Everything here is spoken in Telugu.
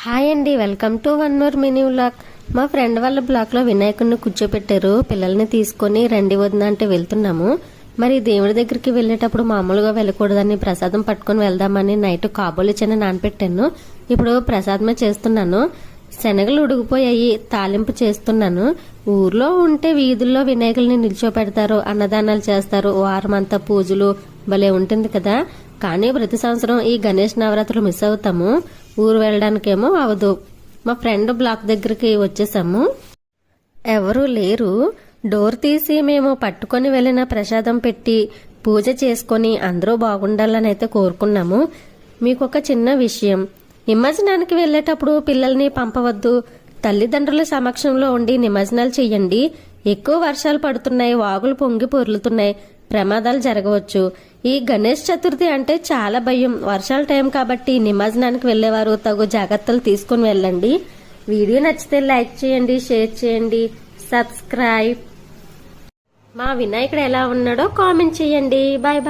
హాయ్ అండి, welcome to one more mini vlog. మా ఫ్రెండ్ వాళ్ళ బ్లాక్ లో వినాయకుడిని కూర్చోపెట్టారు. పిల్లల్ని తీసుకొని రండి వదిన అంటే వెళ్తున్నాము. మరి దేవుడి దగ్గరికి వెళ్ళేటప్పుడు మామూలుగా వెళ్ళకూడదని ప్రసాదం పట్టుకొని వెళ్దామని నైట్ కాబోలి చిన్న నానపెట్టాను. ఇప్పుడు ప్రసాదమే చేస్తున్నాను. శనగలు ఉడికిపోయాయి, తాలింపు చేస్తున్నాను. ఊర్లో ఉంటే వీధుల్లో వినాయకుల్ని నిల్చోపెడతారు, అన్నదానాలు చేస్తారు, వారం అంతా పూజలు భలే ఉంటుంది కదా. కానీ ప్రతి సంవత్సరం ఈ గణేష్ నవరాత్రులు మిస్ అవుతాము. ఊరు వెళ్ళడానికేమో అవదు. మా ఫ్రెండ్ బ్లాక్ దగ్గరికి వచ్చేసాము. ఎవరూ లేరు. డోర్ తీసి మేము పట్టుకొని వెళ్ళిన ప్రసాదం పెట్టి పూజ చేసుకొని అందరూ బాగుండాలని అయితే కోరుకున్నాము. మీకు ఒక చిన్న విషయం, నిమజ్జనానికి వెళ్ళేటప్పుడు పిల్లల్ని పంపవద్దు. తల్లిదండ్రుల సమక్షంలో ఉండి నిమజ్జనాలు చెయ్యండి. ఎక్కువ వర్షాలు పడుతున్నాయి, వాగులు పొంగి పొర్లుతున్నాయి, ప్రమాదాలు జరగవచ్చు. ఈ గణేష్ చతుర్థి అంటే చాలా భయం. వర్షాల టైం కాబట్టి నిమజ్జనానికి వెళ్లేవారు తగు జాగ్రత్తలు తీసుకుని వెళ్ళండి. వీడియో నచ్చితే లైక్ చేయండి, షేర్ చేయండి, సబ్స్క్రైబ్. మా వినాయకుడు ఎలా ఉన్నాడో కామెంట్ చేయండి. Bye bye.